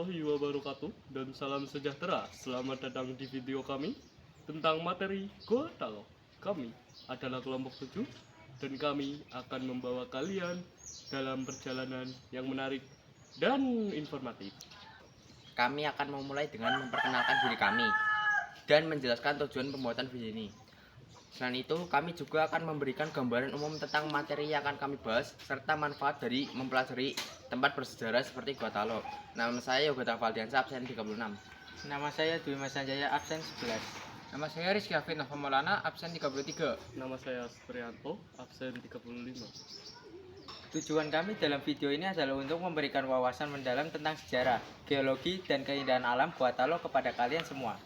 warahmatullahi wabarakatuh dan salam sejahtera. Selamat datang di video kami tentang materi Gotalo. Kami adalah kelompok 7 dan kami akan membawa kalian dalam perjalanan yang menarik dan informatif. Kami akan memulai dengan memperkenalkan diri kami dan menjelaskan tujuan pembuatan video ini. Selain itu, kami juga akan memberikan gambaran umum tentang materi yang akan kami bahas serta manfaat dari mempelajari tempat bersejarah seperti Gotalo. Nama saya Yoga Valdiansa, absen 36. Nama saya Dwi Mas Sanjaya, absen 11. Nama saya Rizky Hafid Nova Maulana, absen 33. Nama saya Supriyanto, absen 35. Tujuan kami dalam video ini adalah untuk memberikan wawasan mendalam tentang sejarah, geologi, dan keindahan alam Gotalo kepada kalian semua.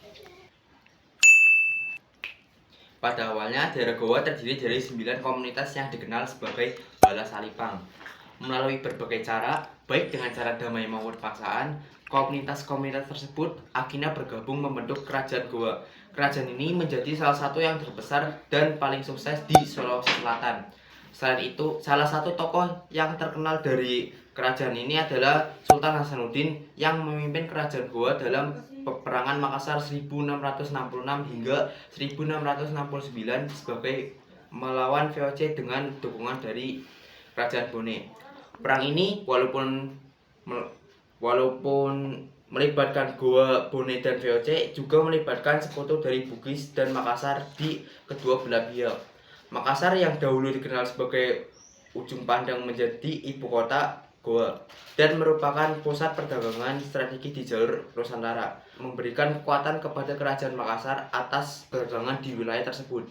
Pada awalnya, daerah Goa terdiri dari 9 komunitas yang dikenal sebagai Bala Salipang. Melalui berbagai cara, baik dengan cara damai maupun paksaan, komunitas-komunitas tersebut akhirnya bergabung membentuk Kerajaan Goa. Kerajaan ini menjadi salah satu yang terbesar dan paling sukses di Sulawesi Selatan. Selain itu, salah satu tokoh yang terkenal dari kerajaan ini adalah Sultan Hasanuddin yang memimpin Kerajaan Goa dalam peperangan Makassar 1666 hingga 1669 sebagai melawan VOC dengan dukungan dari Kerajaan Bone. Perang ini walaupun melibatkan Goa, Bone, dan VOC, juga melibatkan sekutu dari Bugis dan Makassar di kedua belah pihak. Makassar yang dahulu dikenal sebagai ujung pandang menjadi ibu kota Goa dan merupakan pusat perdagangan strategi di jalur Nusantara, memberikan kekuatan kepada Kerajaan Makassar atas perdagangan di wilayah tersebut.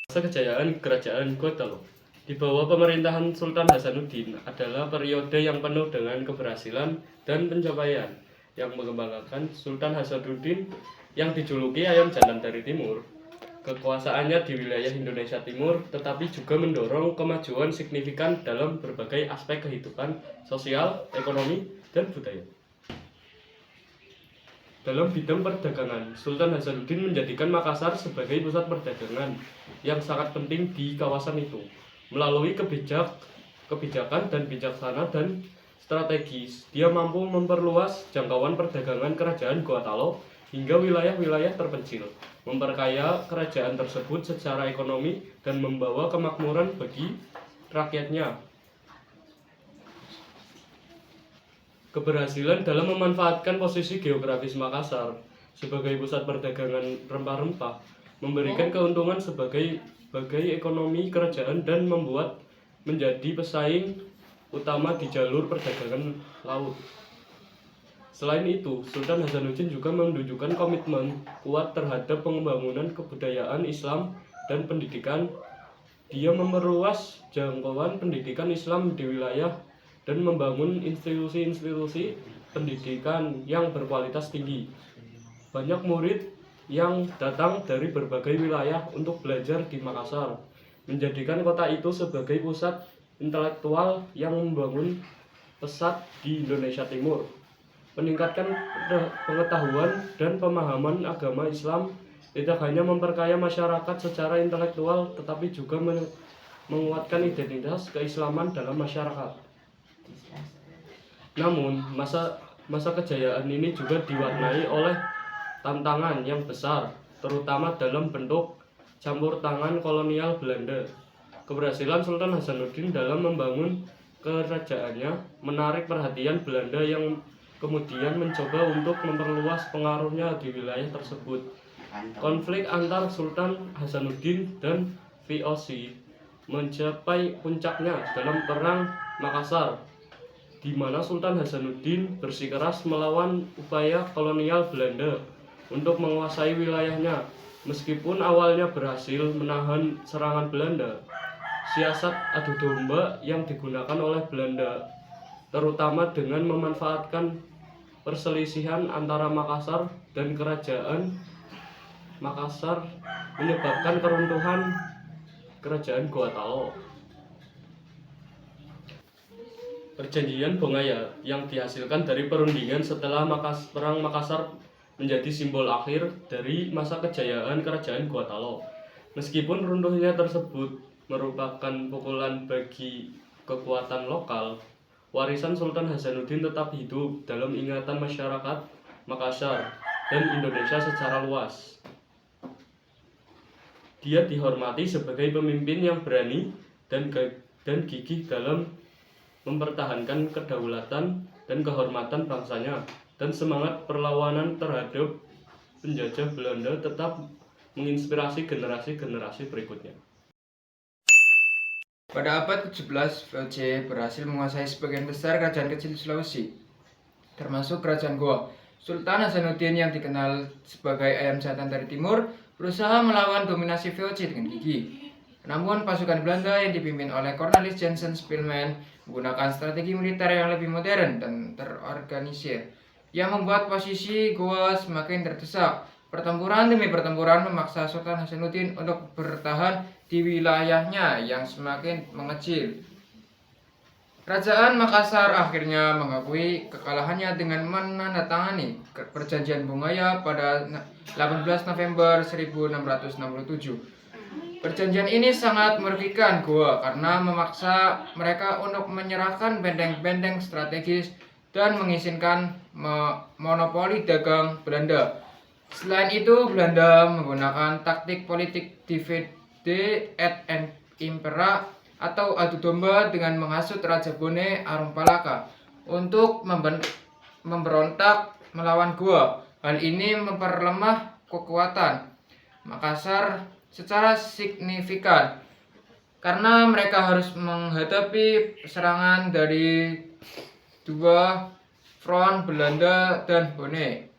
Masa kejayaan Kerajaan Gotalo di bawah pemerintahan Sultan Hasanuddin adalah periode yang penuh dengan keberhasilan dan pencapaian yang mengembangkan Sultan Hasanuddin yang dijuluki Ayam Jalan dari Timur. Kekuasaannya di wilayah Indonesia Timur tetapi juga mendorong kemajuan signifikan dalam berbagai aspek kehidupan sosial, ekonomi, dan budaya. Dalam bidang perdagangan, Sultan Hasanuddin menjadikan Makassar sebagai pusat perdagangan yang sangat penting di kawasan itu. Melalui kebijakan dan bijaksana dan strategis, dia mampu memperluas jangkauan perdagangan Kerajaan Gotalo hingga wilayah-wilayah terpencil, memperkaya kerajaan tersebut secara ekonomi dan membawa kemakmuran bagi rakyatnya. Keberhasilan dalam memanfaatkan posisi geografis Makassar sebagai pusat perdagangan rempah-rempah memberikan keuntungan sebagai ekonomi kerajaan dan membuat menjadi pesaing utama di jalur perdagangan laut. Selain itu, Sultan Hasanuddin juga menunjukkan komitmen kuat terhadap pembangunan kebudayaan Islam dan pendidikan. Dia memperluas jangkauan pendidikan Islam di wilayah dan membangun institusi-institusi pendidikan yang berkualitas tinggi. Banyak murid yang datang dari berbagai wilayah untuk belajar di Makassar, menjadikan kota itu sebagai pusat intelektual yang membangun pesat di Indonesia Timur. Meningkatkan pengetahuan dan pemahaman agama Islam tidak hanya memperkaya masyarakat secara intelektual tetapi juga menguatkan identitas keislaman dalam masyarakat. Namun, masa kejayaan ini juga diwarnai oleh tantangan yang besar, terutama dalam bentuk campur tangan kolonial Belanda. Keberhasilan Sultan Hasanuddin dalam membangun kerajaannya menarik perhatian Belanda yang kemudian mencoba untuk memperluas pengaruhnya di wilayah tersebut. Konflik antar Sultan Hasanuddin dan VOC mencapai puncaknya dalam Perang Makassar, di mana Sultan Hasanuddin bersikeras melawan upaya kolonial Belanda untuk menguasai wilayahnya. Meskipun awalnya berhasil menahan serangan Belanda, siasat adu domba yang digunakan oleh Belanda, terutama dengan memanfaatkan perselisihan antara Makassar dan Kerajaan Makassar, menyebabkan keruntuhan Kerajaan Gotalo. Perjanjian Bongaya yang dihasilkan dari perundingan setelah Perang Makassar menjadi simbol akhir dari masa kejayaan Kerajaan Gotalo. Meskipun runtuhnya tersebut merupakan pukulan bagi kekuatan lokal, warisan Sultan Hasanuddin tetap hidup dalam ingatan masyarakat Makassar dan Indonesia secara luas. Dia dihormati sebagai pemimpin yang berani dan gigih dalam mempertahankan kedaulatan dan kehormatan bangsanya, dan semangat perlawanan terhadap penjajah Belanda tetap menginspirasi generasi-generasi berikutnya. Pada abad ke-11, VOC berhasil menguasai sebagian besar kerajaan kecil Sulawesi, termasuk kerajaan Goa. Sultan Hasanuddin yang dikenal sebagai ayam jantan dari timur berusaha melawan dominasi VOC dengan gigih. Namun pasukan Belanda yang dipimpin oleh Cornelis Jansen Spilman menggunakan strategi militer yang lebih modern dan terorganisir, yang membuat posisi Goa semakin terdesak. Pertempuran demi pertempuran memaksa Sultan Hasanuddin untuk bertahan di wilayahnya yang semakin mengecil. Kerajaan Makassar akhirnya mengakui kekalahannya dengan menandatangani Perjanjian Bungaya pada 18 November 1667. Perjanjian ini sangat merugikan Goa karena memaksa mereka untuk menyerahkan benteng-benteng strategis dan mengizinkan monopoli dagang Belanda. Selain itu, Belanda menggunakan taktik politik divide et impera atau adu domba dengan menghasut Raja Bone Arumpalaka untuk memberontak melawan Goa. Hal ini memperlemah kekuatan Makassar secara signifikan karena mereka harus menghadapi serangan dari dua front, Belanda dan Bone.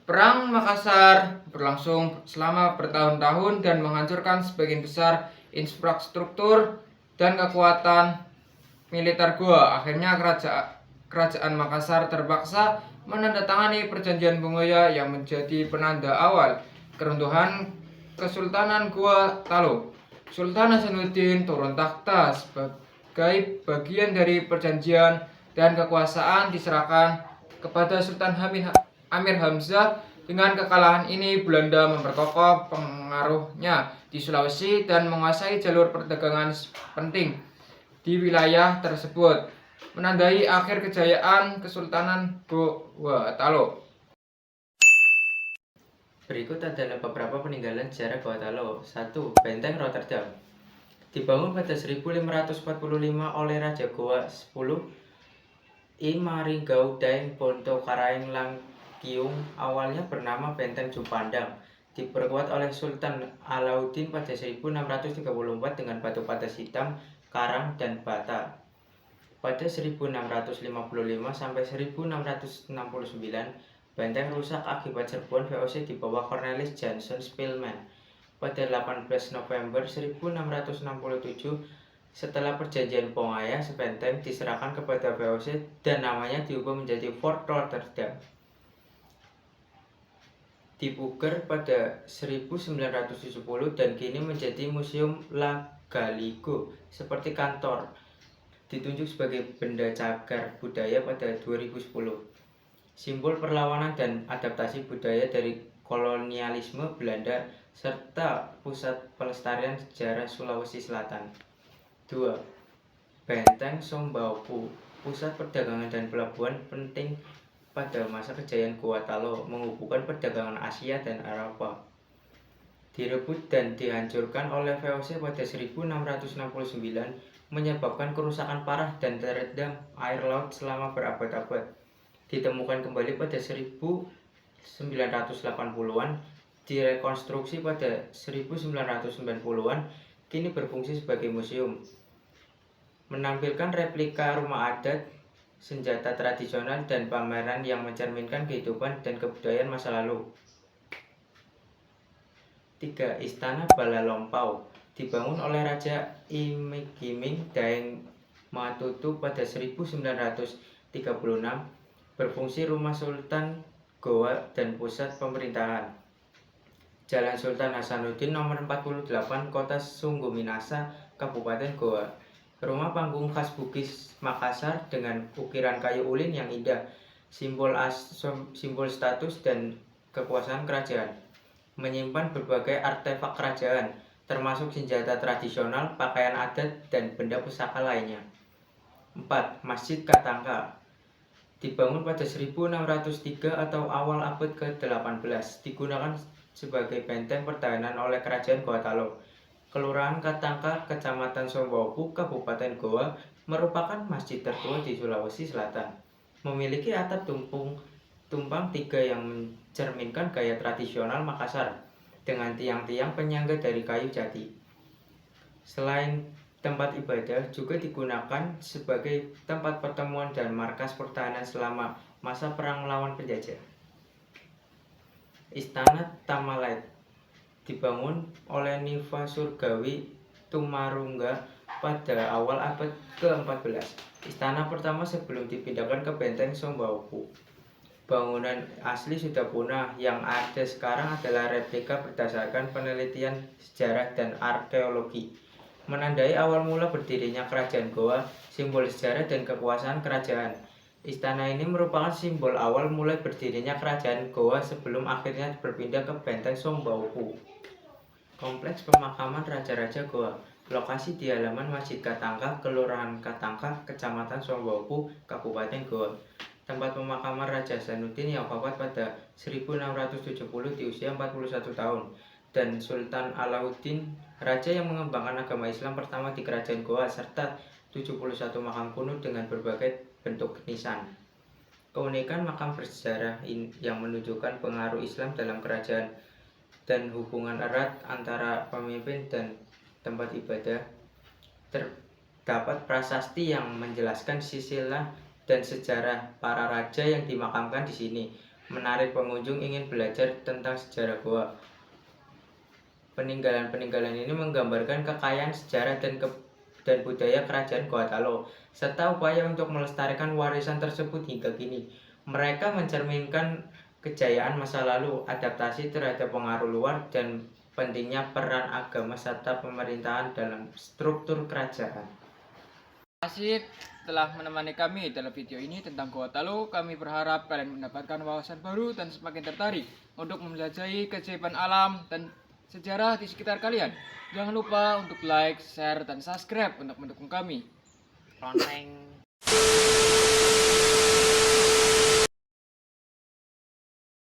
Perang Makassar berlangsung selama bertahun-tahun dan menghancurkan sebagian besar infrastruktur dan kekuatan militer Goa. Akhirnya kerajaan Makassar terpaksa menandatangani Perjanjian Bungaya yang menjadi penanda awal keruntuhan Kesultanan Goa Talo. Sultan Hasanuddin turun takhta sebagai bagian dari perjanjian dan kekuasaan diserahkan kepada Sultan Amir Hamzah. Dengan kekalahan ini, Belanda memperkokoh pengaruhnya di Sulawesi dan menguasai jalur perdagangan penting di wilayah tersebut, menandai akhir kejayaan Kesultanan Goa Talo. Berikut adalah beberapa peninggalan sejarah Goa Talo. 1. Benteng Rotterdam. Dibangun pada 1545 oleh Raja Goa 10 Imaringaudaeng Ponto Karaeng Langkiung, awalnya bernama Benteng Jupandang, diperkuat oleh Sultan Alauddin pada 1634 dengan batu padas hitam, karang, dan bata. Pada 1655 sampai 1669, benteng rusak akibat serbuan VOC di bawah Cornelis Jansen Spilman. Pada 18 November 1667, setelah Perjanjian Bongaya, sebenteng diserahkan kepada VOC dan namanya diubah menjadi Fort Rotterdam. Dipugar pada 1970 dan kini menjadi Museum La Galigo seperti kantor. Ditunjuk sebagai benda cagar budaya pada 2010. Simbol perlawanan dan adaptasi budaya dari kolonialisme Belanda serta pusat pelestarian sejarah Sulawesi Selatan. 2. Benteng Sombaupu, pusat perdagangan dan pelabuhan penting pada masa kejayaan Goa Talo, menghubungkan perdagangan Asia dan Eropa. Direbut dan dihancurkan oleh VOC pada 1669, menyebabkan kerusakan parah dan terendam air laut selama berabad-abad. Ditemukan kembali pada 1980-an, direkonstruksi pada 1990-an, kini berfungsi sebagai museum. Menampilkan replika rumah adat, senjata tradisional, dan pameran yang mencerminkan kehidupan dan kebudayaan masa lalu. 3. Istana Balalompau, dibangun oleh Raja Imigiming Daeng Matutu pada 1936, berfungsi rumah Sultan Goa dan pusat pemerintahan. Jalan Sultan Hasanuddin nomor 48, Kota Sungguminasa, Kabupaten Goa. Rumah panggung khas Bugis Makassar dengan ukiran kayu ulin yang indah, simbol status dan kekuasaan kerajaan. Menyimpan berbagai artefak kerajaan, termasuk senjata tradisional, pakaian adat, dan benda pusaka lainnya. 4. Masjid Katangka dibangun pada 1603 atau awal abad ke-18, digunakan sebagai benteng pertahanan oleh Kerajaan Goa Talo. Kelurahan Katangka, Kecamatan Sombaupu, Kabupaten Goa, merupakan masjid tertua di Sulawesi Selatan. Memiliki atap tumpang tiga yang mencerminkan gaya tradisional Makassar dengan tiang-tiang penyangga dari kayu jati. Selain tempat ibadah, juga digunakan sebagai tempat pertemuan dan markas pertahanan selama masa perang melawan penjajah. Istana Tamalait dibangun oleh Niva Surgawi Tumarungga pada awal abad ke-14. Istana pertama sebelum dipindahkan ke Benteng Sombaupu. Bangunan asli sudah punah, yang ada sekarang adalah replika berdasarkan penelitian sejarah dan arkeologi. Menandai awal mula berdirinya Kerajaan Goa, simbol sejarah dan kekuasaan kerajaan. Istana ini merupakan simbol awal mulai berdirinya Kerajaan Goa sebelum akhirnya berpindah ke Benteng Sombaupu. Kompleks Pemakaman Raja-Raja Goa. Lokasi di halaman Masjid Katangka, Kelurahan Katangka, Kecamatan Sombaupu, Kabupaten Goa. Tempat pemakaman Raja Hasanuddin yang wafat pada 1670 di usia 41 tahun. Dan Sultan Alauddin, raja yang mengembangkan agama Islam pertama di Kerajaan Goa, serta 71 makam kuno dengan berbagai bentuk nisan. Keunikan makam bersejarah yang menunjukkan pengaruh Islam dalam kerajaan dan hubungan erat antara pemimpin dan tempat ibadah. Terdapat prasasti yang menjelaskan silsilah dan sejarah para raja yang dimakamkan di sini, menarik pengunjung ingin belajar tentang sejarah Goa. Peninggalan-peninggalan ini menggambarkan kekayaan sejarah dan budaya Kerajaan Goa Talo, serta upaya untuk melestarikan warisan tersebut hingga kini. Mereka mencerminkan kejayaan masa lalu, adaptasi terhadap pengaruh luar, dan pentingnya peran agama serta pemerintahan dalam struktur kerajaan. Terima kasih telah menemani kami dalam video ini tentang Goa Talo. Kami berharap kalian mendapatkan wawasan baru dan semakin tertarik untuk menjelajahi keajaiban alam dan sejarah di sekitar kalian. Jangan lupa untuk like, share, dan subscribe untuk mendukung kami. Lonceng.